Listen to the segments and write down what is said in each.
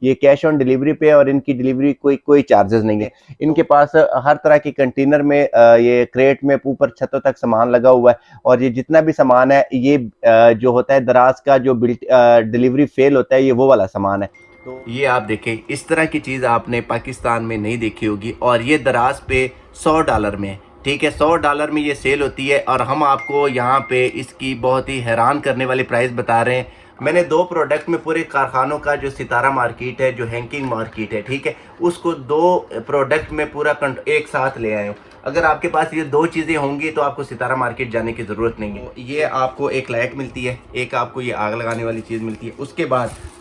ये cash on delivery पे और इनकी डिलीवरी कोई चार्जेस नहीं है। इनके पास हर तरह के कंटेनर में ये क्रेट में ऊपर छतों तक सामान लगा हुआ है और ये जितना भी सामान है ये जो होता है दराज का जो डिलीवरी फेल होता है ये वो वाला सामान है। तो ये आप देखें, इस तरह की चीज़ आपने पाकिस्तान में नहीं देखी होगी और ये दराज पे $100 में है। ठीक है, $100 में ये सेल होती है और हम आपको यहाँ पे इसकी बहुत ही हैरान करने वाली प्राइस बता रहे हैं। मैंने 2 प्रोडक्ट में पूरे कारखानों का जो सितारा मार्केट है, जो हैंकिंग मार्केट है, ठीक है, उसको 2 प्रोडक्ट में पूरा एक साथ ले आए हूँ। अगर आपके पास ये 2 चीज़ें होंगी तो आपको सितारा मार्केट जाने की ज़रूरत नहीं है। ये आपको एक लाइट मिलती है, एक आपको ये आग लगाने वाली चीज़ मिलती है।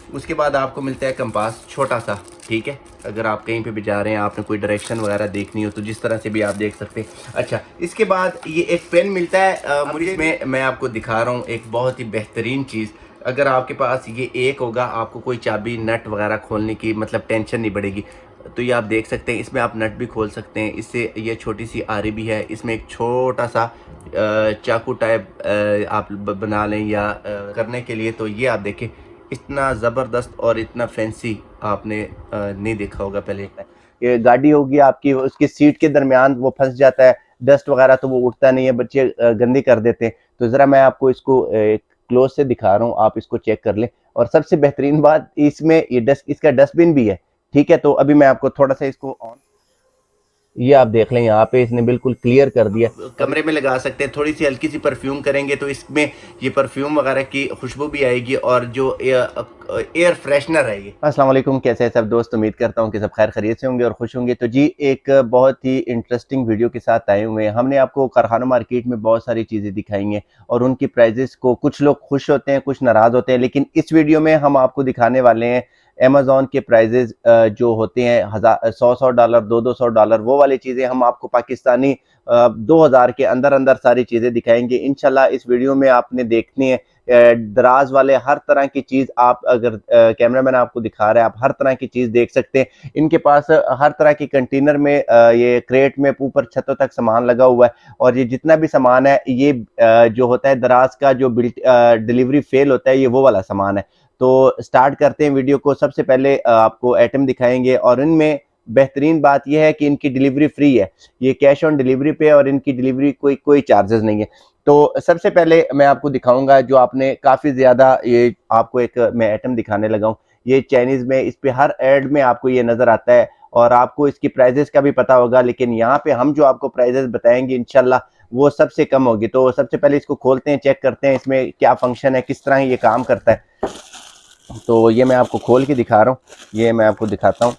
उसके बाद आपको मिलता है कंपास छोटा सा, ठीक है। अगर आप कहीं पे भी जा रहे हैं, आपने कोई डायरेक्शन वगैरह देखनी हो तो जिस तरह से भी आप देख सकते हैं। अच्छा, इसके बाद ये एक पेन मिलता है मुझे में मैं आपको दिखा रहा हूँ एक बहुत ही बेहतरीन चीज़। अगर आपके पास ये एक होगा, आपको कोई चाबी नट वगैरह खोलने की मतलब टेंशन नहीं पड़ेगी। तो ये आप देख सकते हैं, इसमें आप नट भी खोल सकते हैं। इससे ये छोटी सी आरी भी है, इसमें एक छोटा सा चाकू टाइप आप बना लें या करने के लिए। तो ये आप देखें, इतना ज़बरदस्त और इतना फैंसी आपने नहीं देखा होगा पहले। ये गाड़ी होगी आपकी, उसकी सीट के दरमियान वो फंस जाता है, डस्ट वगैरह तो वो उठता नहीं है, बच्चे गंदी कर देते हैं। तो ज़रा मैं आपको इसको क्लोज से दिखा रहा हूँ, आप इसको चेक कर लें। और सबसे बेहतरीन बात, इसमें ये इसका डस्टबिन भी है, ठीक है। तो अभी मैं आपको थोड़ा सा इसको ऑन, ये आप देख लें, यहाँ पे इसने बिल्कुल क्लियर कर दिया। कमरे में लगा सकते हैं, थोड़ी सी हल्की सी परफ्यूम करेंगे तो इसमें ये परफ्यूम वगैरह की खुशबू भी आएगी और जो एयर फ्रेशनर है ये। अस्सलाम वालेकुम, कैसे हैं सब दोस्त? उम्मीद करता हूँ कि सब खैर खैरियत से होंगे और खुश होंगे। तो जी, एक बहुत ही इंटरेस्टिंग वीडियो के साथ आए हुए हैं। हमने आपको कारखाना मार्केट में बहुत सारी चीज़ें दिखाई हैं और उनकी प्राइजेस को कुछ लोग खुश होते हैं, कुछ नाराज़ होते हैं, लेकिन इस वीडियो में हम आपको दिखाने वाले हैं अमेज़न के प्राइजेज़ जो होते हैं $100 $200 वो वाली चीज़ें हम आपको पाकिस्तानी 2000 के अंदर अंदर सारी चीज़ें दिखाएंगे इंशाल्लाह। इस वीडियो में आपने देखनी है दराज वाले हर तरह की चीज़। आप अगर कैमरामैन आपको दिखा रहा है, आप हर तरह की चीज़ देख सकते हैं। इनके पास हर तरह के कंटेनर में ये क्रेट में ऊपर छतों तक सामान लगा हुआ है और ये जितना भी सामान है ये जो होता है दराज का जो डिलीवरी फेल होता है ये वो वाला सामान है। तो स्टार्ट करते हैं वीडियो को। सबसे पहले आपको आइटम दिखाएंगे और इनमें बेहतरीन बात यह है कि इनकी डिलीवरी फ्री है, ये कैश ऑन डिलीवरी पे और इनकी डिलीवरी कोई चार्जेस नहीं है। तो सबसे पहले मैं आपको दिखाऊंगा जो आपने काफ़ी ज़्यादा, ये आपको एक मैं आइटम दिखाने लगा हूँ। ये चाइनीज़ में, इस पे हर एड में आपको ये नज़र आता है और आपको इसकी प्राइजेस का भी पता होगा, लेकिन यहाँ पे हम जो आपको प्राइजेस बताएंगे इंशाल्लाह वो सबसे कम होगी। तो सबसे पहले इसको खोलते हैं, चेक करते हैं इसमें क्या फंक्शन है, किस तरह ये काम करता है। तो ये मैं आपको खोल के दिखा रहा हूँ, ये मैं आपको दिखाता हूँ।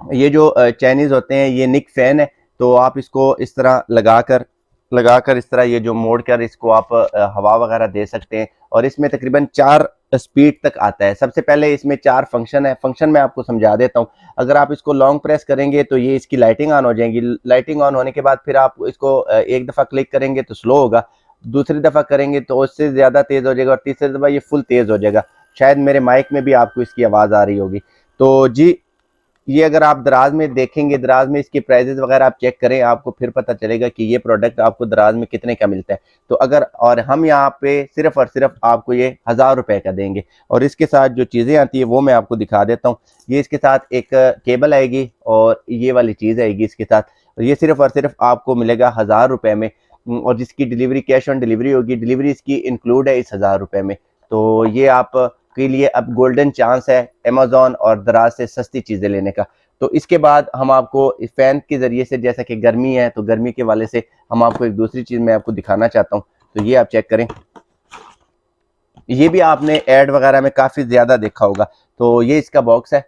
ये जो चाइनीज़ होते हैं ये निक फैन है। तो आप इसको इस तरह लगाकर इस तरह ये जो मोड़ कर इसको आप हवा वगैरह दे सकते हैं और इसमें तकरीबन 4 स्पीड तक आता है। सबसे पहले इसमें 4 फंक्शन है, फंक्शन मैं आपको समझा देता हूँ। अगर आप इसको लॉन्ग प्रेस करेंगे तो ये इसकी लाइटिंग ऑन हो जाएगी। लाइटिंग ऑन होने के बाद फिर आप इसको एक दफ़ा क्लिक करेंगे तो स्लो होगा, दूसरी दफ़ा करेंगे तो उससे ज़्यादा तेज़ हो जाएगा और तीसरी दफ़ा ये फुल तेज़ हो जाएगा। शायद मेरे माइक में भी आपको इसकी आवाज़ आ रही होगी। तो जी, ये अगर आप दराज में देखेंगे, दराज में इसके प्राइजेस वगैरह आप चेक करें, आपको फिर पता चलेगा कि ये प्रोडक्ट आपको दराज में कितने का मिलता है। तो अगर, और हम यहाँ पे सिर्फ और सिर्फ आपको ये ₹1000 का देंगे और इसके साथ जो चीज़ें आती है वो मैं आपको दिखा देता हूँ। ये इसके साथ एक केबल आएगी और ये वाली चीज़ आएगी इसके साथ। ये सिर्फ और सिर्फ आपको मिलेगा ₹1000 में और जिसकी डिलीवरी कैश ऑन डिलीवरी होगी, डिलीवरी इसकी इंक्लूड है इस ₹1000 में। तो ये आप के लिए अब गोल्डन चांस है अमेज़न और दराज से सस्ती चीज़ें लेने का। तो इसके बाद हम आपको इस फैन के ज़रिए से, जैसा कि गर्मी है तो गर्मी के वाले से हम आपको एक दूसरी चीज़ मैं आपको दिखाना चाहता हूँ। तो ये आप चेक करें, ये भी आपने ऐड वगैरह में काफ़ी ज़्यादा देखा होगा। तो ये इसका बॉक्स है,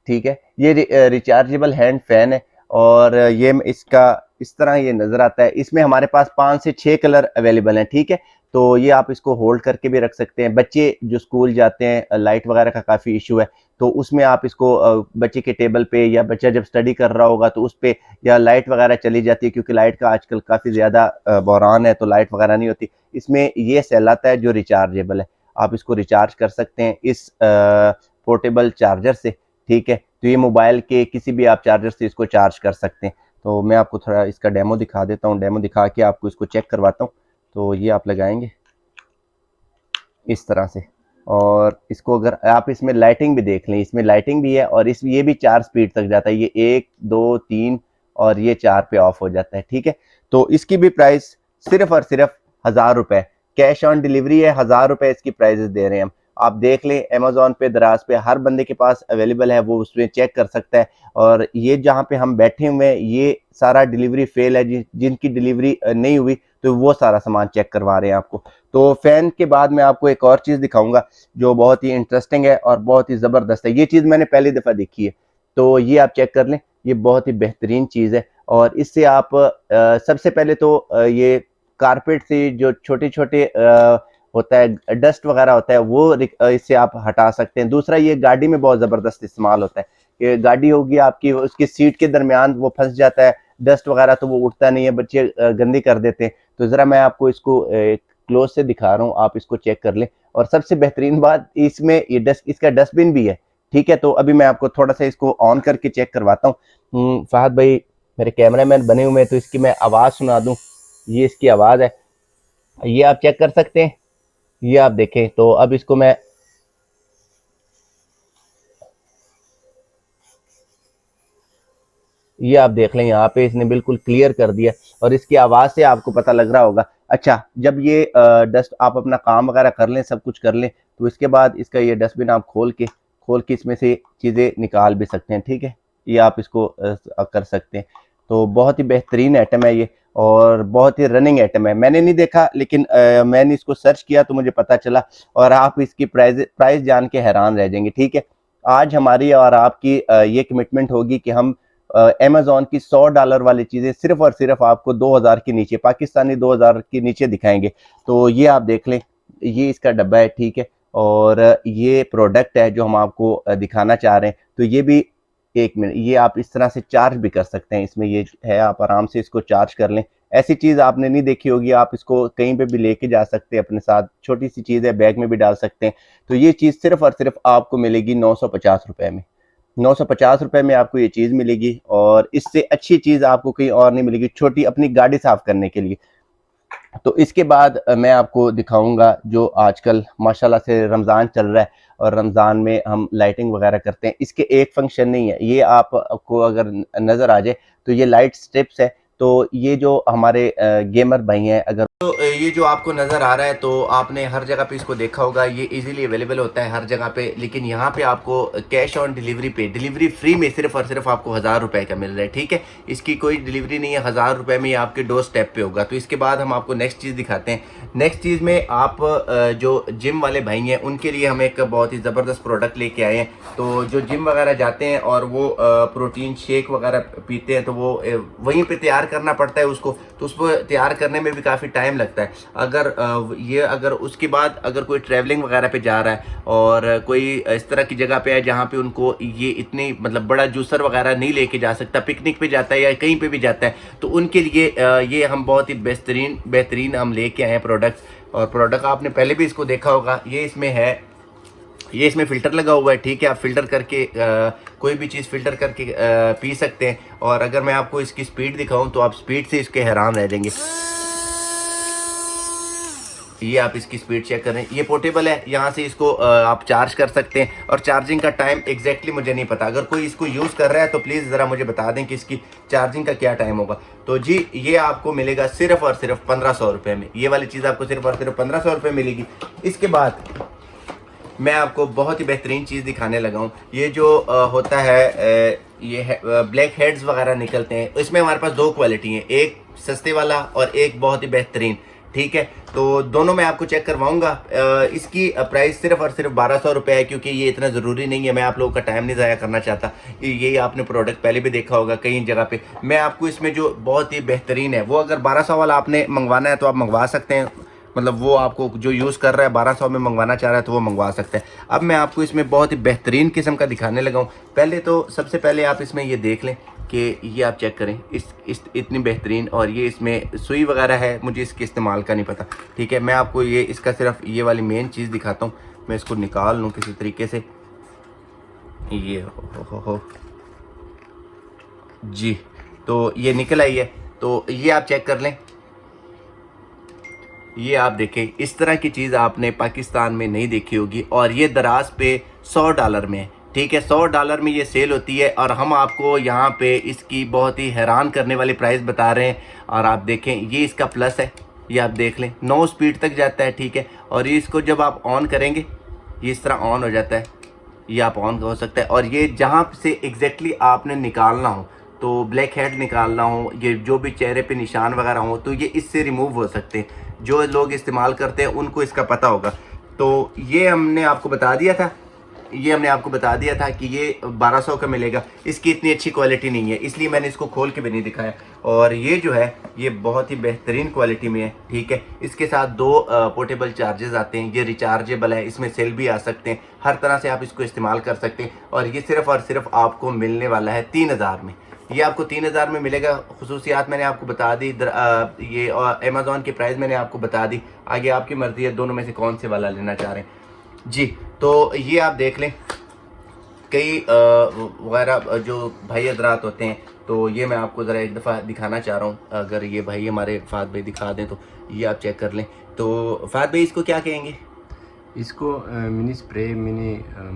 ठीक है। ये रिचार्जेबल हैंड फैन है और ये इसका इस तरह ये नज़र आता है। इसमें हमारे पास 5 से 6 कलर अवेलेबल हैं, ठीक है। तो ये आप इसको होल्ड करके भी रख सकते हैं। बच्चे जो स्कूल जाते हैं, लाइट वगैरह का काफ़ी इशू है, तो उसमें आप इसको बच्चे के टेबल पे या बच्चा जब स्टडी कर रहा होगा तो उस पे, या लाइट वगैरह चली जाती है क्योंकि लाइट का आजकल काफ़ी ज़्यादा बहरान है तो लाइट वगैरह नहीं होती। इसमें ये सेल आता है जो रिचार्जेबल है, आप इसको रिचार्ज कर सकते हैं इस पोर्टेबल चार्जर से, ठीक है। तो ये मोबाइल के किसी भी आप चार्जर से इसको चार्ज कर सकते हैं। तो मैं आपको थोड़ा इसका डेमो दिखा देता हूँ, डेमो दिखा के आपको इसको चेक करवाता हूँ। तो ये आप लगाएंगे इस तरह से, और इसको अगर आप इसमें लाइटिंग भी देख लें, इसमें लाइटिंग भी है और इस ये भी 4 स्पीड तक जाता है, ये 1 2 3 और ये 4 पे ऑफ हो जाता है, ठीक है। तो इसकी भी प्राइस सिर्फ और सिर्फ 1000 रुपए, कैश ऑन डिलीवरी है, 1000 रुपए इसकी प्राइजेस दे रहे हैं हम। आप देख लें अमेजोन पे, दराज पे हर बंदे के पास अवेलेबल है, वो उसमें चेक कर सकता है। और ये जहाँ पे हम बैठे हुए हैं ये सारा डिलीवरी फेल है, जिनकी डिलीवरी नहीं हुई तो वो सारा सामान चेक करवा रहे हैं आपको। तो फैन के बाद मैं आपको एक और चीज़ दिखाऊंगा जो बहुत ही इंटरेस्टिंग है और बहुत ही ज़बरदस्त है। ये चीज़ मैंने पहली दफ़ा देखी है, तो ये आप चेक कर लें, ये बहुत ही बेहतरीन चीज़ है। और इससे आप सबसे पहले तो ये कारपेट से जो छोटे छोटे होता है, डस्ट वगैरह होता है, वो इससे आप हटा सकते हैं। दूसरा, ये गाड़ी में बहुत ज़बरदस्त इस्तेमाल होता है। ये गाड़ी होगी आपकी, उसकी सीट के दरमियान वो फंस जाता है, डस्ट वगैरह तो वो उठता नहीं है, बच्चे गंदी कर देते हैं। तो ज़रा मैं आपको इसको क्लोज से दिखा रहा हूँ, आप इसको चेक कर लें। और सबसे बेहतरीन बात, इसमें ये इसका डस्टबिन भी है, ठीक है। तो अभी मैं आपको थोड़ा सा इसको ऑन करके चेक करवाता हूँ। फहद भाई मेरे कैमरामैन बने हुए हैं, तो इसकी मैं आवाज़ सुना दूँ। ये इसकी आवाज़ है, ये आप चेक कर सकते हैं, ये आप देखें। तो अब इसको मैं, ये आप देख लें, यहाँ पे इसने बिल्कुल क्लियर कर दिया और इसकी आवाज़ से आपको पता लग रहा होगा। अच्छा, जब ये डस्ट आप अपना काम वगैरह कर लें, सब कुछ कर लें, तो इसके बाद इसका ये डस्टबिन आप खोल के इसमें से चीज़ें निकाल भी सकते हैं, ठीक है। ये आप इसको कर सकते हैं। तो बहुत ही बेहतरीन आइटम है ये और बहुत ही रनिंग आइटम है। मैंने नहीं देखा, लेकिन मैंने इसको सर्च किया तो मुझे पता चला और आप इसकी प्राइस जान के हैरान रह जाएंगे, ठीक है। आज हमारी और आपकी ये कमिटमेंट होगी कि हम अमेजोन की $100 वाली चीज़ें सिर्फ और सिर्फ आपको 2000 के नीचे, पाकिस्तानी 2000 के नीचे दिखाएंगे। तो ये आप देख लें, ये इसका डब्बा है, ठीक है। और ये प्रोडक्ट है जो हम आपको दिखाना चाह रहे हैं। तो ये भी, एक मिनट, ये आप इस तरह से चार्ज भी कर सकते हैं, इसमें ये है, आप आराम से इसको चार्ज कर लें। ऐसी चीज़ आपने नहीं देखी होगी, आप इसको कहीं पे भी लेके जा सकते हैं अपने साथ, छोटी सी चीज़ है, बैग में भी डाल सकते हैं। तो ये चीज़ सिर्फ और सिर्फ आपको मिलेगी 950 रुपए में। 950 रुपए में आपको ये चीज़ मिलेगी और इससे अच्छी चीज़ आपको कहीं और नहीं मिलेगी, छोटी अपनी गाड़ी साफ करने के लिए। तो इसके बाद मैं आपको दिखाऊंगा जो आजकल माशाल्लाह से रमज़ान चल रहा है और रमज़ान में हम लाइटिंग वगैरह करते हैं। इसके एक फंक्शन नहीं है, ये आपको अगर नज़र आ जाए तो ये लाइट स्ट्रिप्स है। तो ये जो हमारे गेमर भाई हैं, अगर तो ये जो आपको नज़र आ रहा है, तो आपने हर जगह पे इसको देखा होगा, ये इजीली अवेलेबल होता है हर जगह पे। लेकिन यहाँ पे आपको कैश ऑन डिलीवरी पे, डिलीवरी फ्री में सिर्फ और सिर्फ आपको 1000 रुपए का मिल रहा है, ठीक है। इसकी कोई डिलीवरी नहीं है, 1000 रुपए में ये आपके डोर स्टेप पे होगा। तो इसके बाद हम आपको नेक्स्ट चीज़ दिखाते हैं। नेक्स्ट चीज़ में आप जो जिम वाले भाई हैं उनके लिए हम एक बहुत ही ज़बरदस्त प्रोडक्ट लेके आए हैं। तो जो जिम वगैरह जाते हैं और वो प्रोटीन शेक वगैरह पीते हैं, तो वो वहीं पे तैयार करना पड़ता है उसको, तो उसको तैयार करने में भी काफ़ी टाइम लगता है। अगर उसके बाद अगर कोई ट्रैवलिंग वगैरह पे जा रहा है और कोई इस तरह की जगह पे है जहाँ पे उनको ये इतनी मतलब बड़ा जूसर वगैरह नहीं लेके जा सकता, पिकनिक पे जाता है या कहीं पे भी जाता है, तो उनके लिए ये हम बहुत ही बेहतरीन हम लेके आए हैं प्रोडक्ट्स। और प्रोडक्ट आपने पहले भी इसको देखा होगा, ये इसमें है, ये इसमें फ़िल्टर लगा हुआ है, ठीक है। आप फ़िल्टर करके कोई भी चीज़ फ़िल्टर करके पी सकते हैं। और अगर मैं आपको इसकी स्पीड दिखाऊं तो आप स्पीड से इसके हैरान रह जाएंगे। ये आप इसकी स्पीड चेक करें, ये पोर्टेबल है, यहाँ से इसको आप चार्ज कर सकते हैं। और चार्जिंग का टाइम एग्जैक्टली मुझे नहीं पता, अगर कोई इसको यूज़ कर रहा है तो प्लीज़ ज़रा मुझे बता दें कि इसकी चार्जिंग का क्या टाइम होगा। तो जी, ये आपको मिलेगा सिर्फ और सिर्फ 1500 रुपये में, ये वाली चीज़ आपको सिर्फ और सिर्फ 1500 रुपये मिलेगी। इसके बाद मैं आपको बहुत ही बेहतरीन चीज़ दिखाने लगा हूँ। ये जो होता है, ये ब्लैक हेड्स वगैरह निकलते हैं, इसमें हमारे पास दो क्वालिटी हैं, एक सस्ते वाला और एक बहुत ही बेहतरीन, ठीक है। तो दोनों मैं आपको चेक करवाऊंगा। इसकी प्राइस सिर्फ और सिर्फ 1200 रुपये है, क्योंकि ये इतना ज़रूरी नहीं है, मैं आप लोगों का टाइम नहीं ज़ाया करना चाहता। ये आपने प्रोडक्ट पहले भी देखा होगा कई जगह पे। मैं आपको इसमें जो बहुत ही बेहतरीन है, वो अगर 1200 वाला आपने मंगवाना है तो आप मंगवा सकते हैं, मतलब वो आपको जो यूज़ कर रहा है 1200 में मंगवाना चाह रहा है तो वो मंगवा सकते हैं। अब मैं आपको इसमें बहुत ही बेहतरीन किस्म का दिखाने लगा हूँ। पहले तो सबसे पहले आप इसमें ये देख लें कि ये आप चेक करें, इस इतनी बेहतरीन, और ये इसमें सुई वगैरह है, मुझे इसके इस्तेमाल का नहीं पता, ठीक है। मैं आपको ये इसका सिर्फ ये वाली मेन चीज़ दिखाता हूँ। मैं इसको निकाल लूँ किसी तरीके से, ये हो जी, तो ये निकल आई है। तो ये आप चेक कर लें, ये आप देखें, इस तरह की चीज़ आपने पाकिस्तान में नहीं देखी होगी और ये दराज पे $100 में है, ठीक है। $100 में ये सेल होती है और हम आपको यहाँ पे इसकी बहुत ही हैरान करने वाली प्राइस बता रहे हैं। और आप देखें, ये इसका प्लस है, ये आप देख लें 9 स्पीड तक जाता है, ठीक है। और ये इसको जब आप ऑन करेंगे ये इस तरह ऑन हो जाता है, ये आप ऑन हो सकता है। और ये जहाँ से एग्जैक्टली आपने निकालना हो, तो ब्लैक हेड निकालना हो, ये जो भी चेहरे पे निशान वगैरह हो, तो ये इससे रिमूव हो सकते हैं। जो लोग इस्तेमाल करते हैं उनको इसका पता होगा। तो ये हमने आपको बता दिया था, कि ये 1200 का मिलेगा। इसकी इतनी अच्छी क्वालिटी नहीं है, इसलिए मैंने इसको खोल के भी नहीं दिखाया। और ये जो है ये बहुत ही बेहतरीन क्वालिटी में है, ठीक है। इसके साथ 2 पोर्टेबल चार्जेस आते हैं, ये रिचार्जेबल है, इसमें सेल भी आ सकते हैं, हर तरह से आप इसको इस्तेमाल कर सकते हैं। और ये सिर्फ़ और सिर्फ आपको मिलने वाला है 3000 में। ये आपको 3000 में मिलेगा। खुसूसियात मैंने आपको बता दी, ये और अमेज़ॉन की प्राइस मैंने आपको बता दी। आगे आपकी मर्ज़ी है दोनों में से कौन से वाला लेना चाह रहे हैं जी। तो ये आप देख लें, कई वगैरह जो भाई हजरात होते हैं, तो ये मैं आपको ज़रा एक दफ़ा दिखाना चाह रहा हूँ। अगर ये भाई हमारे फ़ाद भाई दिखा दें तो ये आप चेक कर लें। तो फ़ाद भाई इसको क्या कहेंगे? इसको मिनी स्प्रे, मिनी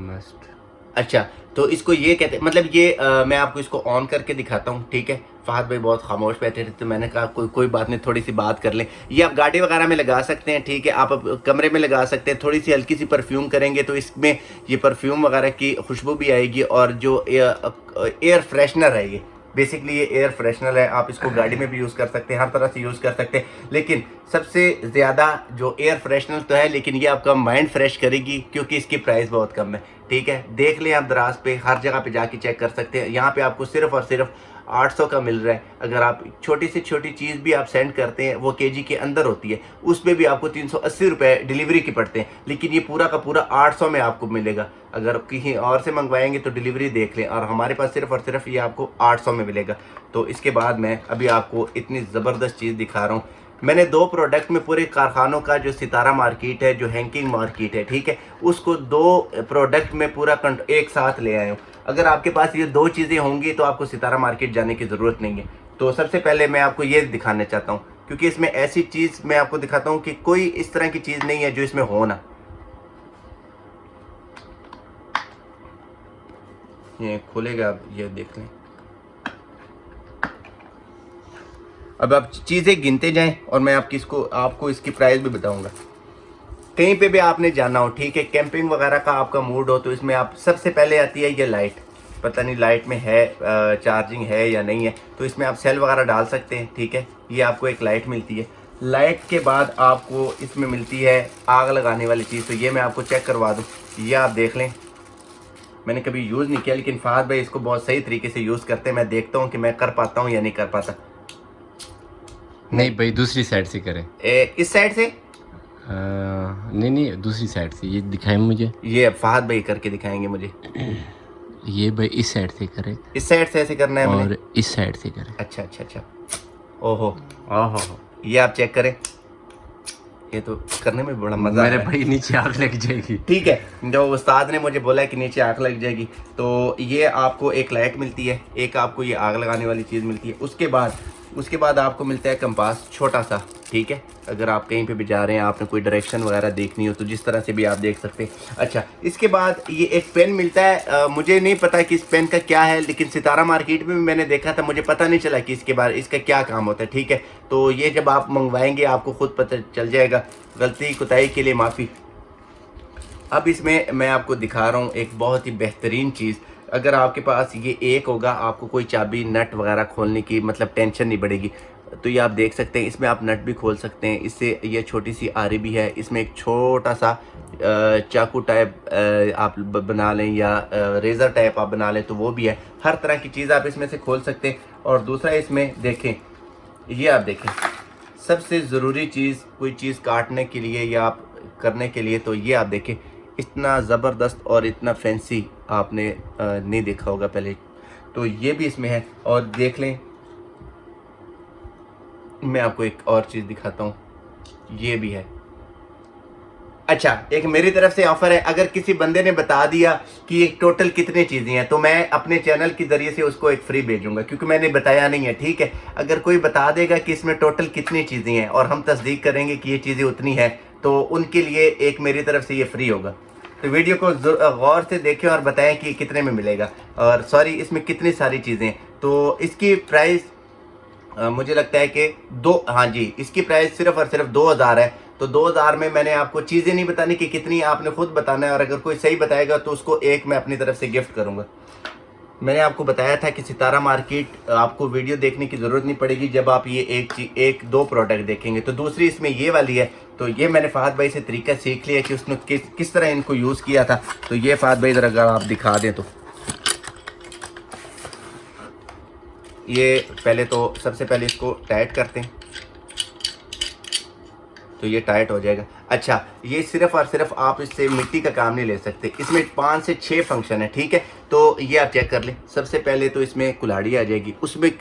मस्ट। अच्छा, तो इसको ये कहते हैं, मतलब ये मैं आपको इसको ऑन करके दिखाता हूँ, ठीक है। फ़हद भाई बहुत खामोश बैठे थे तो मैंने कहा कोई बात नहीं, थोड़ी सी बात कर लें। ये आप गाड़ी वगैरह में लगा सकते हैं, ठीक है। आप कमरे में लगा सकते हैं, थोड़ी सी हल्की सी परफ्यूम करेंगे तो इसमें ये परफ्यूम वगैरह की खुशबू भी आएगी। और जो एयर फ्रेशनर है, ये बेसिकली ये एयर फ्रेशनर है। आप इसको गाड़ी में भी यूज़ कर सकते हैं, हर तरह से यूज़ कर सकते हैं। लेकिन सबसे ज़्यादा जो एयर फ्रेशनर तो है, लेकिन ये आपका माइंड फ्रेश करेगी क्योंकि इसकी प्राइस बहुत कम है, ठीक है। देख लें आप दराज पे, हर जगह पे जाके चेक कर सकते हैं। यहाँ पे आपको सिर्फ और सिर्फ 800 का मिल रहा है। अगर आप छोटी से छोटी चीज़ भी आप सेंड करते हैं, वो केजी के अंदर होती है, उसमें भी आपको 380 रुपये डिलीवरी के पड़ते हैं। लेकिन ये पूरा का पूरा 800 में आपको मिलेगा। अगर कहीं और से मंगवाएंगे तो डिलीवरी देख लें, और हमारे पास सिर्फ और सिर्फ ये आपको 800 में मिलेगा। तो इसके बाद मैं अभी आपको इतनी ज़बरदस्त चीज़ दिखा रहा हूँ। मैंने 2 प्रोडक्ट में पूरे कारखानों का जो सितारा मार्केट है, जो हैंकिंग मार्केट है, ठीक है, उसको 2 प्रोडक्ट में पूरा एक साथ ले आया हूँ। अगर आपके पास ये 2 चीज़ें होंगी तो आपको सितारा मार्केट जाने की ज़रूरत नहीं है। तो सबसे पहले मैं आपको ये दिखाना चाहता हूँ, क्योंकि इसमें ऐसी चीज़ मैं आपको दिखाता हूँ कि कोई इस तरह की चीज़ नहीं है जो इसमें हो ना। ये खुलेगा, आप ये देख लें। अब आप चीज़ें गिनते जाएं और मैं आपको इसकी प्राइस भी बताऊंगा। कहीं पे भी आपने जाना हो, ठीक है, कैंपिंग वगैरह का आपका मूड हो, तो इसमें आप सबसे पहले आती है ये लाइट। पता नहीं लाइट में है चार्जिंग है या नहीं है, तो इसमें आप सेल वगैरह डाल सकते हैं, ठीक है। ये आपको एक लाइट मिलती है। लाइट के बाद आपको इसमें मिलती है आग लगाने वाली चीज़। तो ये मैं आपको चेक करवा दूँ, ये आप देख लें। मैंने कभी यूज़ नहीं किया, लेकिन फ़हद भाई इसको बहुत सही तरीके से यूज़ करते हैं। मैं देखता हूँ कि मैं कर पाता हूँ या नहीं कर पाता। नहीं भाई, दूसरी साइड से करें। इस साइड से नहीं, दूसरी साइड से। ये दिखाएं मुझे। ये फ़हद भाई करके दिखाएंगे मुझे। ये भाई इस साइड से करें, इस साइड से ऐसे करना है और मैंने। इस साइड से करें। अच्छा। ओहो, ये आप चेक करें। ये तो करने में बड़ा मजा मेरे है। भाई नीचे आग लग जाएगी। ठीक है, जो उस्ताद ने मुझे बोला है कि नीचे आग लग जाएगी, तो ये आपको एक लाइट मिलती है, एक आपको ये आग लगाने वाली चीज़ मिलती है। उसके बाद आपको मिलता है कंपास, छोटा सा, ठीक है। अगर आप कहीं पे भी जा रहे हैं, आपने कोई डायरेक्शन वगैरह देखनी हो तो जिस तरह से भी आप देख सकते हैं। अच्छा, इसके बाद ये एक पेन मिलता है। मुझे नहीं पता कि इस पेन का क्या है, लेकिन सितारा मार्केट में भी मैंने देखा था, मुझे पता नहीं चला कि इसका क्या काम होता है, ठीक है। तो ये जब आप मंगवाएंगे आपको खुद पता चल जाएगा। गलती कुताही के लिए माफ़ी। अब इसमें मैं आपको दिखा रहा हूँ एक बहुत ही बेहतरीन चीज़। अगर आपके पास ये एक होगा, आपको कोई चाबी नट वगैरह खोलने की मतलब टेंशन नहीं बढ़ेगी। तो ये आप देख सकते हैं, इसमें आप नट भी खोल सकते हैं। इससे ये छोटी सी आरी भी है, इसमें एक छोटा सा चाकू टाइप आप बना लें, या रेज़र टाइप आप बना लें तो वो भी है। हर तरह की चीज़ आप इसमें से खोल सकते हैं। और दूसरा इसमें देखें, ये आप देखें, सबसे ज़रूरी चीज़ कोई चीज़ काटने के लिए या आप करने के लिए, तो ये आप देखें, इतना ज़बरदस्त और इतना फैंसी आपने नहीं देखा होगा पहले। तो ये भी इसमें है। और देख लें, मैं आपको एक और चीज़ दिखाता हूँ, ये भी है। अच्छा, एक मेरी तरफ से ऑफर है, अगर किसी बंदे ने बता दिया कि ये टोटल कितनी चीज़ें हैं तो मैं अपने चैनल के ज़रिए से उसको एक फ्री भेजूंगा, क्योंकि मैंने बताया नहीं है, ठीक है। अगर कोई बता देगा कि इसमें टोटल कितनी चीज़ें हैं और हम तस्दीक करेंगे कि ये चीज़ें उतनी है, तो उनके लिए एक मेरी तरफ से ये फ्री होगा। तो वीडियो को गौर से देखें और बताएं कि कितने में मिलेगा, और सॉरी इसमें कितनी सारी चीज़ें हैं। तो इसकी प्राइस मुझे लगता है कि हाँ जी, इसकी प्राइस सिर्फ और सिर्फ 2000 है। तो 2000 में मैंने आपको चीज़ें नहीं बतानी कि कितनी, आपने खुद बताना है, और अगर कोई सही बताएगा तो उसको एक मैं अपनी तरफ से गिफ्ट करूँगा। मैंने आपको बताया था कि सितारा मार्केट आपको वीडियो देखने की ज़रूरत नहीं पड़ेगी जब आप ये एक दो प्रोडक्ट देखेंगे। तो दूसरी इसमें ये वाली है, तो ये मैंने फ़हद भाई से तरीका सीख लिया कि उसने किस तरह इनको यूज़ किया था। तो ये फ़हद भाई ज़रा अगर आप दिखा दें तो ये पहले तो सबसे पहले इसको टाइट करते हैं, तो ये टाइट हो जाएगा। अच्छा, ये सिर्फ और सिर्फ आप इससे मिट्टी का काम नहीं ले सकते, इसमें 5 से 6 फंक्शन है, ठीक है। तो ये आप चेक कर लें। सबसे पहले तो इसमें कुल्हाड़ी आ जाएगी,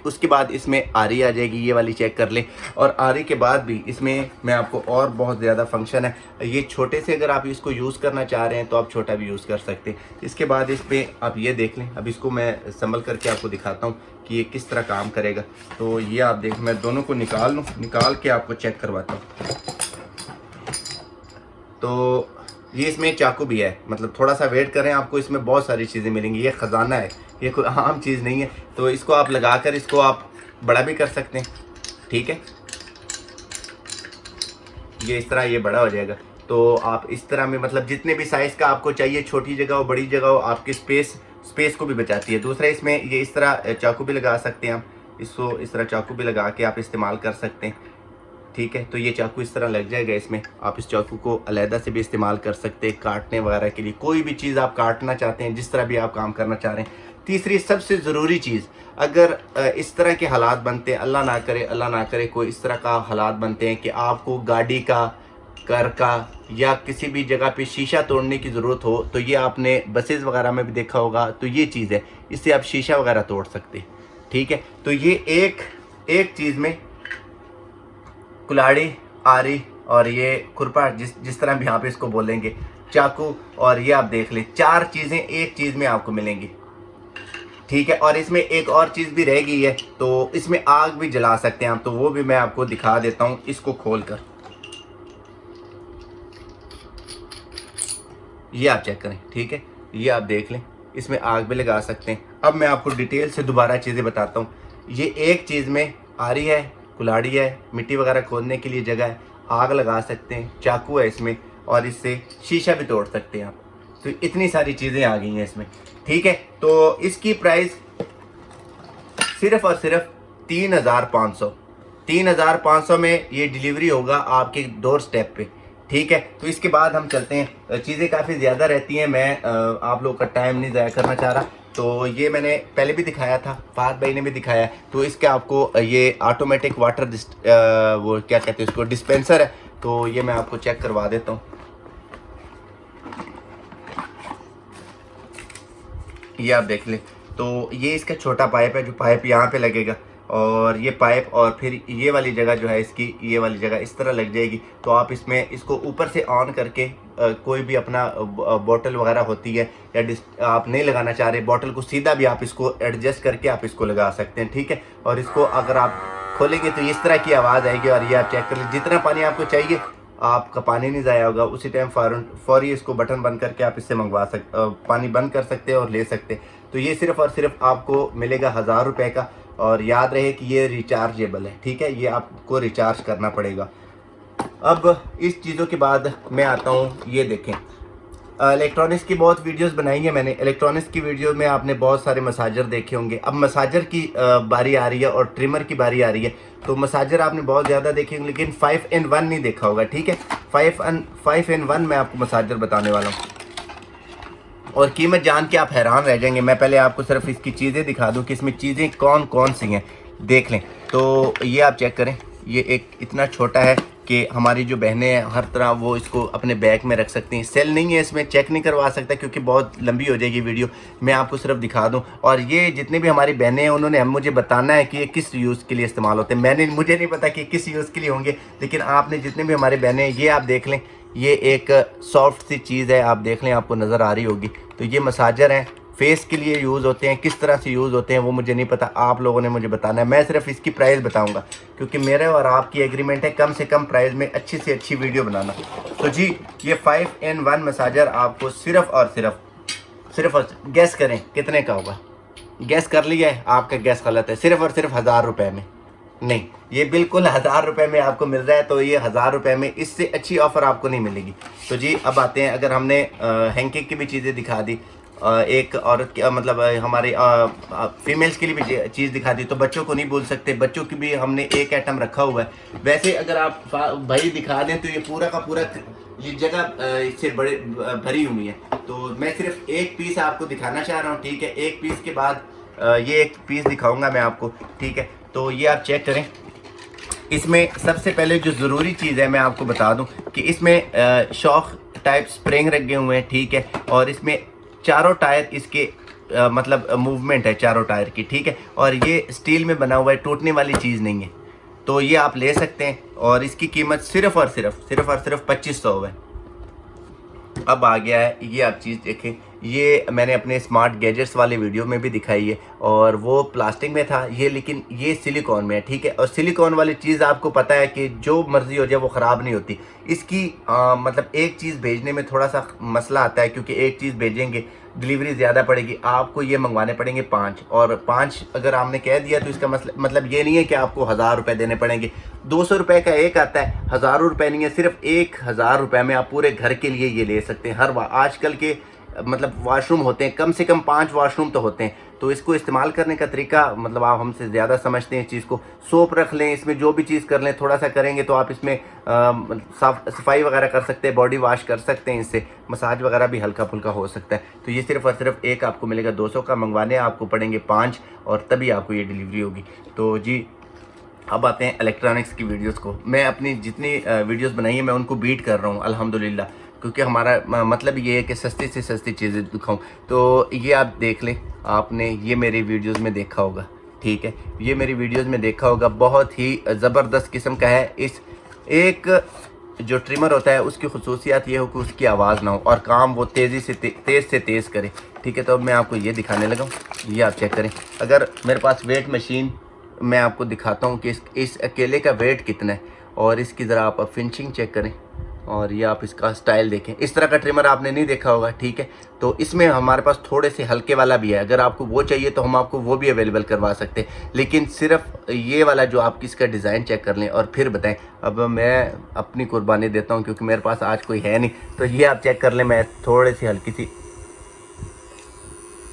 उसके बाद इसमें आरी आ जाएगी, ये वाली चेक कर लें। और आरी के बाद भी इसमें मैं आपको और बहुत ज़्यादा फंक्शन है। ये छोटे से अगर आप इसको यूज़ करना चाह रहे हैं तो आप छोटा भी यूज़ कर सकते हैं। इसके बाद इस पर आप ये देख लें। अब इसको मैं संभल करके आपको दिखाता हूँ कि ये किस तरह काम करेगा। तो ये आप देख, मैं दोनों को निकाल लूँ, निकाल के आपको चेक करवाता हूँ। तो ये इसमें चाकू भी है, मतलब थोड़ा सा वेट करें, आपको इसमें बहुत सारी चीज़ें मिलेंगी। ये ख़जाना है, ये कोई आम चीज़ नहीं है। तो इसको आप लगाकर इसको आप बड़ा भी कर सकते हैं, ठीक है। ये इस तरह ये बड़ा हो जाएगा। तो आप इस तरह में, मतलब जितने भी साइज़ का आपको चाहिए, छोटी जगह हो बड़ी जगह हो, आपकी स्पेस को भी बचाती है। दूसरा इसमें ये इस तरह चाकू भी लगा सकते हैं, आप इसको इस तरह चाकू भी लगा के आप इस्तेमाल कर सकते हैं, ठीक है। तो ये चाकू इस तरह लग जाएगा इसमें। आप इस चाकू को अलहदा से भी इस्तेमाल कर सकते हैं काटने वगैरह के लिए, कोई भी चीज़ आप काटना चाहते हैं, जिस तरह भी आप काम करना चाह रहे हैं। तीसरी सबसे ज़रूरी चीज़, अगर इस तरह के हालात बनते हैं, अल्लाह ना करे कोई इस तरह का हालात बनते हैं कि आपको गाड़ी का, कार का या किसी भी जगह पे शीशा तोड़ने की ज़रूरत हो, तो ये आपने बसेस वगैरह में भी देखा होगा। तो ये चीज़ है, इससे आप शीशा वगैरह तोड़ सकते हैं, ठीक है। तो ये एक चीज़ में कुल्हाड़ी, आरी और ये खुरपा, जिस तरह भी आप इसको बोलेंगे, चाकू, और ये आप देख लें 4 चीज़ें एक चीज़ में आपको मिलेंगी, ठीक है। और इसमें एक और चीज़ भी रह गई है, तो इसमें आग भी जला सकते हैं आप, तो वो भी मैं आपको दिखा देता हूँ इसको खोल कर। ये आप चेक करें, ठीक है। ये आप देख लें, इसमें आग भी लगा सकते हैं। अब मैं आपको डिटेल से दोबारा चीज़ें बताता हूँ। ये एक चीज़ में आरी है, कुल्हाड़ी है, मिट्टी वगैरह खोदने के लिए जगह है, आग लगा सकते हैं, चाकू है इसमें, और इससे शीशा भी तोड़ सकते हैं आप। तो इतनी सारी चीज़ें आ गई हैं इसमें, ठीक है। तो इसकी प्राइस सिर्फ और सिर्फ 3500 में ये डिलीवरी होगा आपके डोर स्टेप पे, ठीक है। तो इसके बाद हम चलते हैं, चीज़ें काफ़ी ज़्यादा रहती हैं, मैं आप लोगों का टाइम नहीं ज़ाया करना चाह रहा। तो ये मैंने पहले भी दिखाया था, फहद भाई ने भी दिखाया। तो इसके आपको ये ऑटोमेटिक वाटर वो क्या कहते हैं इसको, डिस्पेंसर है। तो ये मैं आपको चेक करवा देता हूँ। ये आप देख लें। तो ये इसका छोटा पाइप है, जो पाइप यहाँ पे लगेगा, और ये पाइप, और फिर ये वाली जगह जो है इसकी, ये वाली जगह इस तरह लग जाएगी। तो आप इसमें इसको ऊपर से ऑन करके कोई भी अपना बोतल वगैरह होती है, या आप नहीं लगाना चाह रहे बोतल को, सीधा भी आप इसको एडजस्ट करके आप इसको लगा सकते हैं, ठीक है। और इसको अगर आप खोलेंगे तो इस तरह की आवाज़ आएगी। और ये आप चेक कर लीजिए, जितना पानी आपको चाहिए, आपका पानी नहीं ज़ाया होगा। उसी टाइम फौरी इसको बटन बंद करके आप इससे मंगवा पानी बंद कर सकते हैं और ले सकते हैं। तो ये सिर्फ़ और सिर्फ आपको मिलेगा 1000 रुपये का। और याद रहे कि ये रिचार्जेबल है, ठीक है, ये आपको रिचार्ज करना पड़ेगा। अब इस चीज़ों के बाद मैं आता हूँ, ये देखें, इलेक्ट्रॉनिक्स की बहुत वीडियोस बनाई है मैंने। इलेक्ट्रॉनिक्स की वीडियो में आपने बहुत सारे मसाजर देखे होंगे। अब मसाजर की बारी आ रही है और ट्रिमर की बारी आ रही है। तो मसाजर आपने बहुत ज़्यादा देखे होंगे, लेकिन 5-in-1 नहीं देखा होगा, ठीक है। 5-in-1 मैं आपको मसाजर बताने वाला हूँ, और कीमत जान के आप हैरान रह जाएंगे। मैं पहले आपको सिर्फ इसकी चीज़ें दिखा दूँ कि इसमें चीज़ें कौन कौन सी हैं, देख लें। तो ये आप चेक करें, ये एक इतना छोटा है कि हमारी जो बहनें हैं हर तरह वो इसको अपने बैग में रख सकती हैं। सेल नहीं है इसमें, चेक नहीं करवा सकता क्योंकि बहुत लंबी हो जाएगी वीडियो, मैं आपको सिर्फ दिखा दूं। और ये जितने भी हमारी बहनें हैं उन्होंने मुझे बताना है कि ये किस यूज़ के लिए इस्तेमाल होते हैं। मुझे नहीं पता कि किस यूज़ के लिए होंगे, लेकिन आपने जितने भी हमारे बहनें हैं, ये आप देख लें, ये एक सॉफ्ट सी चीज़ है, आप देख लें, आपको नज़र आ रही होगी। तो ये मसाजर हैं, फेस के लिए यूज़ होते हैं। किस तरह से यूज़ होते हैं वो मुझे नहीं पता, आप लोगों ने मुझे बताना है। मैं सिर्फ इसकी प्राइस बताऊंगा क्योंकि मेरे और आपकी एग्रीमेंट है कम से कम प्राइस में अच्छी से अच्छी वीडियो बनाना। तो जी ये 5-in-1 मसाजर आपको सिर्फ गैस करें कितने का होगा। गैस कर लिया है, आपका गैस गलत है। सिर्फ और सिर्फ 1000 रुपये में नहीं, ये बिल्कुल 1000 रुपये में आपको मिल रहा है। तो ये 1000 रुपये में इससे अच्छी ऑफ़र आपको नहीं मिलेगी। तो जी अब आते हैं, अगर हमने हैंकी की भी चीज़ें दिखा दी, एक औरत की मतलब हमारे फीमेल्स के लिए भी चीज़ दिखा दी, तो बच्चों को नहीं भूल सकते। बच्चों की भी हमने एक आइटम रखा हुआ है। वैसे अगर आप भाई दिखा दें तो ये पूरा का पूरा ये जगह इससे बड़े भरी हुई है। तो मैं सिर्फ एक पीस आपको दिखाना चाह रहा हूँ, ठीक है। एक पीस के बाद ये एक पीस दिखाऊंगा मैं आपको, ठीक है। तो ये आप चेक करें। इसमें सबसे पहले जो ज़रूरी चीज़ है मैं आपको बता दूं कि इसमें शॉक टाइप स्प्रिंग लगे हुए हैं, ठीक है। और इसमें चारों टायर इसके मतलब मूवमेंट है चारों टायर की, ठीक है। और ये स्टील में बना हुआ है, टूटने वाली चीज़ नहीं है। तो ये आप ले सकते हैं और इसकी कीमत सिर्फ और सिर्फ 2500 है। अब आ गया है, ये आप चीज़ देखें, ये मैंने अपने स्मार्ट गैजेट्स वाले वीडियो में भी दिखाई है और वो प्लास्टिक में था ये, लेकिन ये सिलिकॉन में है, ठीक है। और सिलिकॉन वाली चीज़ आपको पता है कि जो मर्ज़ी हो जाए वो ख़राब नहीं होती। इसकी मतलब एक चीज़ भेजने में थोड़ा सा मसला आता है क्योंकि एक चीज़ भेजेंगे डिलीवरी ज़्यादा पड़ेगी, आपको ये मंगवाने पड़ेंगे 5, और 5 अगर आपने कह दिया तो इसका मतलब ये नहीं है कि आपको 1000 रुपये देने पड़ेंगे। 200 रुपये का एक आता है, हज़ारों रुपये नहीं है। सिर्फ 1000 रुपये में आप पूरे घर के लिए ये ले सकते हैं। आजकल के मतलब वाशरूम होते हैं, कम से कम 5 वाशरूम तो होते हैं। तो इसको इस्तेमाल करने का तरीका मतलब आप हमसे ज़्यादा समझते हैं इस चीज़ को। सोप रख लें, इसमें जो भी चीज़ कर लें, थोड़ा सा करेंगे तो आप इसमें सफाई वगैरह कर सकते हैं, बॉडी वॉश कर सकते हैं, इससे मसाज वगैरह भी हल्का फुल्का हो सकता है। तो ये सिर्फ और सिर्फ एक आपको मिलेगा 200 का, मंगवाने आपको पड़ेंगे 5 और तभी आपको ये डिलीवरी होगी। तो जी अब आते हैं इलेक्ट्रॉनिक्स की वीडियोस को। मैं अपनी जितनी वीडियोस बनाई है मैं उनको बीट कर रहा हूँ अल्हम्दुलिल्लाह, क्योंकि हमारा मतलब ये है कि सस्ती से सस्ती चीज़ें दिखाऊँ। तो ये आप देख लें, आपने ये मेरी वीडियोस में देखा होगा, ठीक है। ये मेरी वीडियोस में देखा होगा, बहुत ही ज़बरदस्त किस्म का है। इस एक जो ट्रिमर होता है उसकी खुसूसियत ये हो कि उसकी आवाज़ ना हो और काम वो तेज़ी से तेज़ करे, ठीक है। तो अब मैं आपको ये दिखाने लगा हूँ, ये आप चेक करें। अगर मेरे पास वेट मशीन, मैं आपको दिखाता हूँ कि इस अकेले का वेट कितना है और इसकी ज़रा आप फिनिशिंग चेक करें और ये आप इसका स्टाइल देखें। इस तरह का ट्रिमर आपने नहीं देखा होगा, ठीक है। तो इसमें हमारे पास थोड़े से हल्के वाला भी है, अगर आपको वो चाहिए तो हम आपको वो भी अवेलेबल करवा सकते हैं। लेकिन सिर्फ ये वाला जो आप इसका डिज़ाइन चेक कर लें और फिर बताएं। अब मैं अपनी कुर्बानी देता हूँ क्योंकि मेरे पास आज कोई है नहीं। तो ये आप चेक कर लें, मैं थोड़े सी हल्की सी,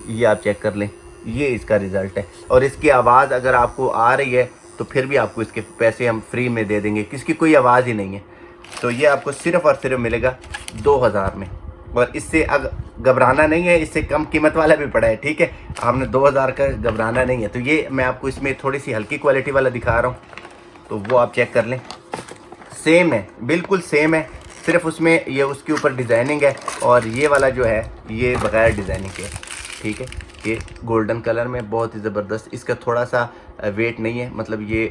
ये आप चेक कर लें, ये इसका रिज़ल्ट है। और इसकी आवाज़ अगर आपको आ रही है तो फिर भी आपको इसके पैसे हम फ्री में दे देंगे, किसकी कोई आवाज़ ही नहीं है। तो ये आपको सिर्फ और सिर्फ मिलेगा 2000 में, और इससे घबराना नहीं है, इससे कम कीमत वाला भी पड़ा है, ठीक है। हमने 2000 का घबराना नहीं है। तो ये मैं आपको इसमें थोड़ी सी हल्की क्वालिटी वाला दिखा रहा हूँ, तो वो आप चेक कर लें। सेम है, बिल्कुल सेम है, सिर्फ उसमें ये उसके ऊपर डिज़ाइनिंग है और ये वाला जो है ये बग़ैर डिज़ाइनिंग के, ठीक है। ये गोल्डन कलर में बहुत ही ज़बरदस्त। इसका थोड़ा सा वेट नहीं है, मतलब ये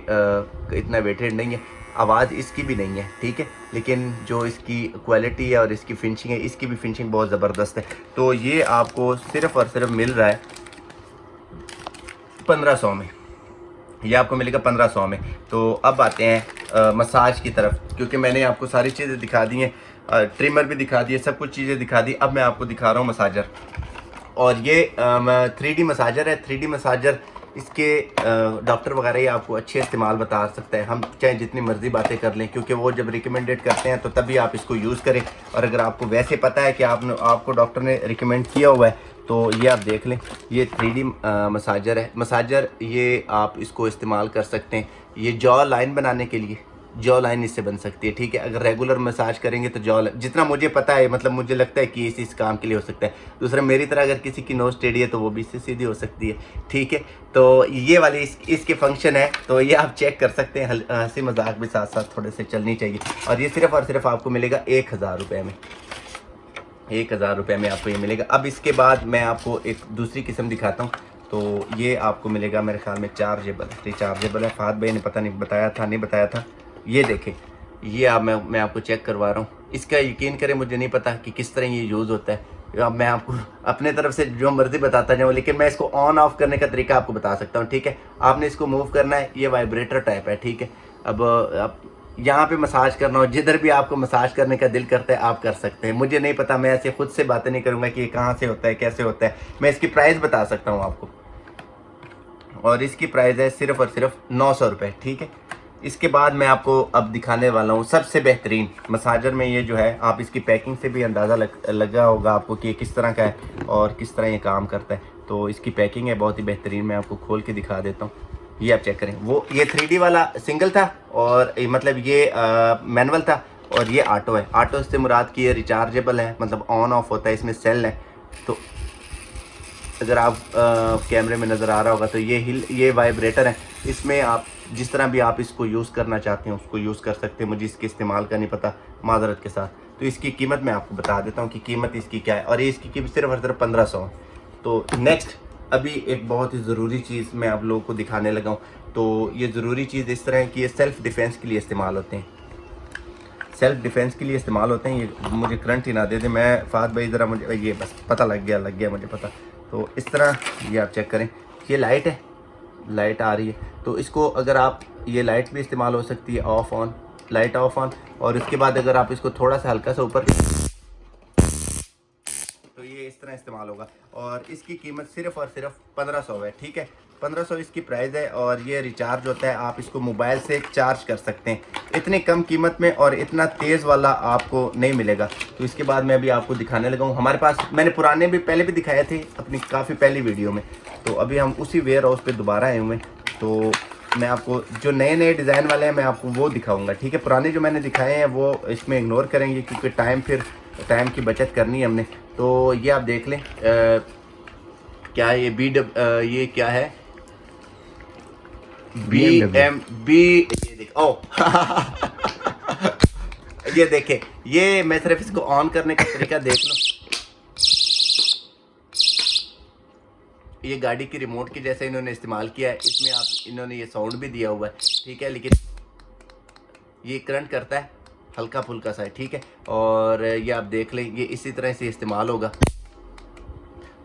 इतना वेटेड नहीं है, आवाज़ इसकी भी नहीं है, ठीक है। लेकिन जो इसकी क्वालिटी है और इसकी फिनिशिंग है, इसकी भी फिनिशिंग बहुत ज़बरदस्त है। तो ये आपको सिर्फ और सिर्फ मिल रहा है 1500 में, ये आपको मिलेगा 1500 में। तो अब आते हैं मसाज की तरफ, क्योंकि मैंने आपको सारी चीज़ें दिखा दी हैं, ट्रिमर भी दिखा दी है, सब कुछ चीज़ें दिखा दी। अब मैं आपको दिखा रहा हूँ मसाजर, और ये 3D मसाजर है। 3D मसाजर इसके डॉक्टर वगैरह ही आपको अच्छे इस्तेमाल बता सकता है, हम चाहे जितनी मर्ज़ी बातें कर लें, क्योंकि वो जब रिकमेंडेड करते हैं तो तभी आप इसको यूज़ करें। और अगर आपको वैसे पता है कि आपको डॉक्टर ने रिकमेंड किया हुआ है तो ये आप देख लें, ये 3D मसाजर है। मसाजर ये आप इसको इस्तेमाल कर सकते हैं, ये जॉ लाइन बनाने के लिए, जॉ लाइन इससे बन सकती है, ठीक है। अगर रेगुलर मसाज करेंगे तो जॉ, जितना मुझे पता है, मतलब मुझे लगता है कि इस काम के लिए हो सकता है। दूसरा, मेरी तरह अगर किसी की नोज टेढ़ी है तो वो भी इससे सीधी हो सकती है, ठीक है। तो ये वाली इसके फंक्शन है, तो ये आप चेक कर सकते हैं। हंसी मजाक भी साथ साथ थोड़े से चलनी चाहिए। और ये सिर्फ और सिर्फ आपको मिलेगा 1000 रुपये में, 1000 रुपये में आपको ये मिलेगा। अब इसके बाद मैं आपको एक दूसरी किस्म दिखाता हूँ। तो ये आपको मिलेगा मेरे ख्याल में चार्जेबल है। फाहद भाई ने पता नहीं बताया था, नहीं बताया था। ये देखें, ये आप मैं आपको चेक करवा रहा हूँ। इसका यकीन करें मुझे नहीं पता कि किस तरह ये यूज़ होता है। अब मैं आपको अपने तरफ से जो मर्ज़ी बताता जाऊँ, लेकिन मैं इसको ऑन ऑफ करने का तरीका आपको बता सकता हूँ, ठीक है। आपने इसको मूव करना है, ये वाइब्रेटर टाइप है, ठीक है। अब आप यहाँ पे मसाज करना हो, जिधर भी आपको मसाज करने का दिल करता है आप कर सकते हैं। मुझे नहीं पता, मैं ऐसे खुद से बातें नहीं करूँगा कि ये कहाँ से होता है, कैसे होता है। मैं इसकी प्राइस बता सकता हूँ आपको, और इसकी प्राइस है सिर्फ़ और सिर्फ 900 रुपये, ठीक है। इसके बाद मैं आपको अब दिखाने वाला हूँ सबसे बेहतरीन मसाजर में। ये जो है, आप इसकी पैकिंग से भी अंदाज़ा लगा होगा आपको कि ये किस तरह का है और किस तरह ये काम करता है। तो इसकी पैकिंग है बहुत ही बेहतरीन, मैं आपको खोल के दिखा देता हूँ। ये आप चेक करें, वो ये 3D वाला सिंगल था, और मतलब ये मैनुअल था, और ये ऑटो है। ऑटो से मुराद की ये रिचार्जेबल है, मतलब ऑन ऑफ होता है, इसमें सेल है। तो अगर आप कैमरे में नज़र आ रहा होगा तो ये वाइब्रेटर है। इसमें आप जिस तरह भी आप इसको यूज़ करना चाहते हैं उसको यूज़ कर सकते हैं। मुझे इसके इस्तेमाल का नहीं पता माज़रत के साथ। तो इसकी कीमत मैं आपको बता देता हूँ कि कीमत इसकी क्या है, और ये इसकी कीमत सिर्फ और सिर्फ 1500 है। तो नेक्स्ट अभी एक बहुत ही ज़रूरी चीज़ मैं आप लोगों को दिखाने लगा हूँ। तो ये ज़रूरी चीज़ इस तरह है कि ये सेल्फ़ डिफेंस के लिए इस्तेमाल होते हैं, सेल्फ़ डिफेंस के लिए इस्तेमाल होते हैं। ये मुझे करंट ही ना दे दे, मैं फ़ाद भाई ज़रा मुझे ये बस पता लग गया मुझे पता। तो इस तरह ये आप चेक करें, ये लाइट है, लाइट आ रही है। तो इसको अगर आप, ये लाइट भी इस्तेमाल हो सकती है of on, light of on, और उसके बाद अगर आप इसको थोड़ा सा हल्का सा ऊपर, तो ये इस तरह इस्तेमाल होगा। और इसकी कीमत सिर्फ और सिर्फ 1500 है, ठीक है। 1500 इसकी प्राइस है, और ये रिचार्ज होता है, आप इसको मोबाइल से चार्ज कर सकते हैं। इतनी कम कीमत में और इतना तेज़ वाला आपको नहीं मिलेगा। तो इसके बाद मैं अभी आपको दिखाने लगा हूँ। हमारे पास मैंने पुराने भी पहले भी दिखाए थे अपनी काफ़ी पहली वीडियो में, तो अभी हम उसी वेयर हाउस पर दोबारा आए हुए हैं। तो मैं आपको जो नए नए डिज़ाइन वाले हैं मैं आपको वो दिखाऊंगा, ठीक है। पुराने जो मैंने दिखाए हैं वो इसमें इग्नोर करेंगे, क्योंकि टाइम की बचत करनी है हमने। तो ये आप देख लें, क्या है ये ये क्या है, ये देख ओ ये देखे, ये मैं सिर्फ इसको ऑन करने का तरीका देख लो। ये गाड़ी की रिमोट की जैसे इन्होंने इस्तेमाल किया है। इसमें इन्होंने ये साउंड भी दिया हुआ है, ठीक है, लेकिन ये करंट करता है, हल्का फुल्का सा है, ठीक है। और ये आप देख लें, ये इसी तरह से इस्तेमाल होगा।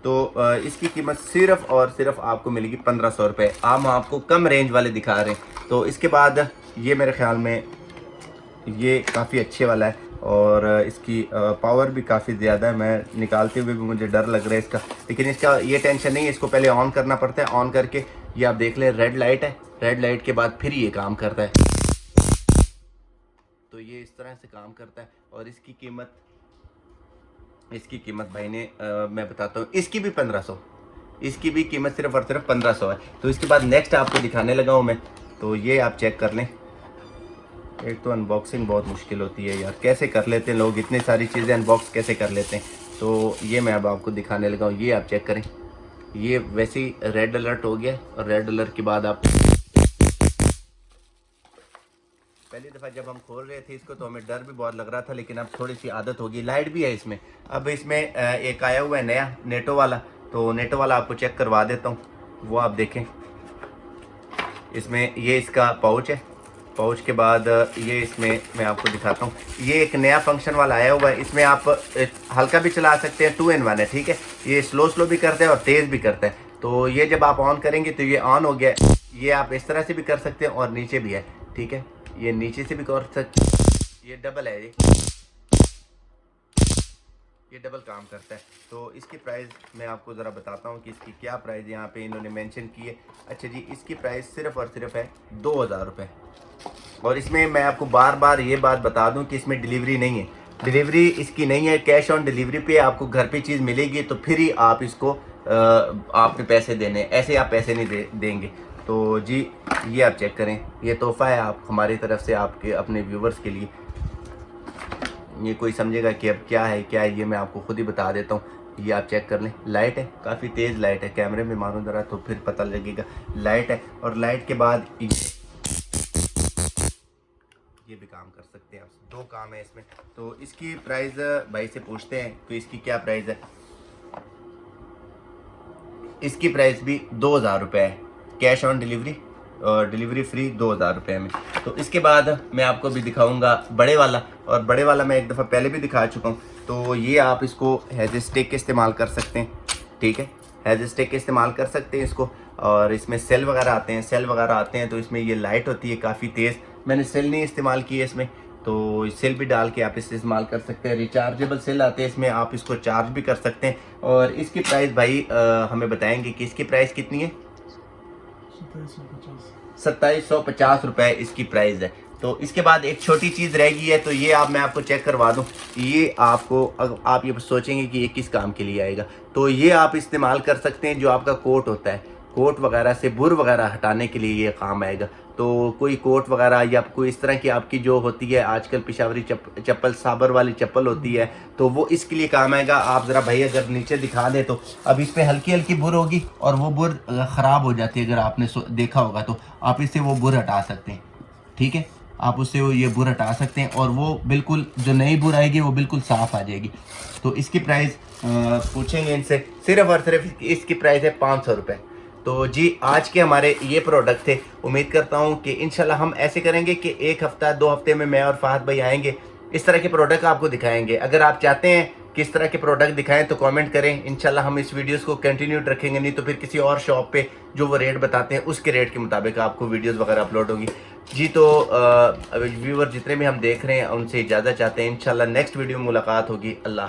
तो इसकी कीमत सिर्फ और सिर्फ आपको मिलेगी 1500 रुपये। हम आपको कम रेंज वाले दिखा रहे हैं। तो इसके बाद ये मेरे ख्याल में ये काफ़ी अच्छे वाला है, और इसकी पावर भी काफ़ी ज़्यादा है। मैं निकालते हुए भी मुझे डर लग रहा है इसका, लेकिन इसका ये टेंशन नहीं है। इसको पहले ऑन करना पड़ता है, ऑन करके ये आप देख लें रेड लाइट है, रेड लाइट के बाद फिर ये काम करता है। तो ये इस तरह से काम करता है। और इसकी कीमत भाई ने मैं बताता हूँ, इसकी भी 1500, इसकी भी कीमत सिर्फ और सिर्फ 1500 है। तो इसके बाद नेक्स्ट आपको दिखाने लगा हूँ मैं। तो ये आप चेक कर लें। एक तो अनबॉक्सिंग बहुत मुश्किल होती है यार, कैसे कर लेते हैं लोग, इतनी सारी चीज़ें अनबॉक्स कैसे कर लेते हैं। तो ये मैं अब आपको दिखाने लगा हूँ। ये आप चेक करें, ये वैसे ही रेड अलर्ट हो गया, और रेड अलर्ट के बाद आप, पहली दफ़ा जब हम खोल रहे थे इसको तो हमें डर भी बहुत लग रहा था, लेकिन अब थोड़ी सी आदत होगी। लाइट भी है इसमें। अब इसमें एक आया हुआ है नया नेटो वाला, तो नेटो वाला आपको चेक करवा देता हूँ, वो आप देखें। इसमें ये इसका पाउच है, पाउच के बाद ये इसमें मैं आपको दिखाता हूँ। ये एक नया फंक्शन वाला आया हुआ है, इसमें आप हल्का भी चला सकते हैं, 2 in 1 है, ठीक है। ये स्लो भी करता है और तेज़ भी करता है। तो ये जब आप ऑन करेंगे तो ये ऑन हो गया। ये आप इस तरह से भी कर सकते हैं, और नीचे भी है, ठीक है। ये नीचे से भी कर सकते, ये डबल है, ये डबल काम करता है। तो इसकी प्राइस मैं आपको ज़रा बताता हूँ कि इसकी क्या प्राइस यहाँ पे इन्होंने मेंशन की है। अच्छा जी, इसकी प्राइस सिर्फ़ और सिर्फ है 2000 रुपये। और इसमें मैं आपको बार बार ये बात बता दूं कि इसमें डिलीवरी नहीं है, डिलीवरी इसकी नहीं है। कैश ऑन डिलीवरी पे आपको घर पे चीज़ मिलेगी, तो फिर ही आप इसको आपने पैसे देने, ऐसे आप पैसे नहीं देंगे। तो जी ये आप चेक करें, ये तोहफ़ा है आप हमारी तरफ से आपके अपने व्यूवर्स के लिए। ये कोई समझेगा कि अब क्या है ये मैं आपको खुद ही बता देता हूँ। ये आप चेक कर लें, लाइट है, काफ़ी तेज़ लाइट है, कैमरे में मानो ज़रा तो फिर पता लगेगा। लाइट है, और लाइट के बाद ये भी काम कर सकते हैं आप, 2 काम है इसमें। तो इसकी प्राइस भाई से पूछते हैं तो इसकी क्या प्राइस है। इसकी प्राइस भी 2000 रुपये है, कैश ऑन डिलीवरी और डिलीवरी फ्री 2000 रुपये में। तो इसके बाद मैं आपको भी दिखाऊंगा बड़े वाला, और बड़े वाला मैं एक दफ़ा पहले भी दिखा चुका हूँ। तो ये आप इसको हैज़ स्टिक के इस्तेमाल कर सकते हैं, ठीक है, हैज़ स्टिक के इस्तेमाल कर सकते हैं इसको। और इसमें सेल वगैरह आते हैं, तो इसमें ये लाइट होती है काफ़ी तेज़। मैंने सेल नहीं इस्तेमाल की है इसमें, तो सेल भी डाल के आप इसे इस्तेमाल कर सकते हैं। रिचार्जेबल सेल आते हैं इसमें, आप इसको चार्ज भी कर सकते हैं। और इसकी प्राइस भाई हमें बताएंगे कि इसकी प्राइस कितनी है? 2750 रुपये इसकी प्राइस है। तो इसके बाद एक छोटी चीज़ रह गई है, तो ये मैं आपको चेक करवा दूं। ये आपको, आप ये सोचेंगे कि ये किस काम के लिए आएगा, तो ये आप इस्तेमाल कर सकते हैं। जो आपका कोट होता है, कोट वगैरह से बुर वगैरह हटाने के लिए ये काम आएगा। तो कोई कोट वगैरह या कोई इस तरह की आपकी जो होती है आजकल पिशावरी चप्पल, साबर वाली चप्पल होती है, तो वो इसके लिए काम आएगा। आप ज़रा भाई अगर नीचे दिखा दे, तो अब इस पर हल्की हल्की बुर होगी और वो बुर ख़राब हो जाती है। अगर आपने देखा होगा तो आप इससे वो बुर हटा सकते हैं, ठीक है, आप उससे ये बुर हटा सकते हैं। और वो बिल्कुल जो नई बुर आएगी वो बिल्कुल साफ़ आ जाएगी। तो इसकी प्राइस पूछेंगे इनसे, सिर्फ़ और सिर्फ इसकी प्राइस है 500 रुपये। तो जी आज के हमारे ये प्रोडक्ट थे। उम्मीद करता हूँ कि इंशाल्लाह हम ऐसे करेंगे कि 1 हफ्ता 2 हफ्ते में मैं और फहद भाई आएंगे, इस तरह के प्रोडक्ट आपको दिखाएंगे। अगर आप चाहते हैं किस तरह के प्रोडक्ट दिखाएं तो कमेंट करें, इंशाल्लाह हम इस वीडियोस को कंटिन्यूड रखेंगे। नहीं तो फिर किसी और शॉप पे जो वो रेट बताते हैं उसके रेट के मुताबिक आपको वीडियोस वगैरह अपलोड होंगी जी। तो व्यूअर जितने भी हम देख रहे हैं उनसे इजाज़त चाहते हैं। इंशाल्लाह नेक्स्ट वीडियो में मुलाकात होगी। अल्लाह।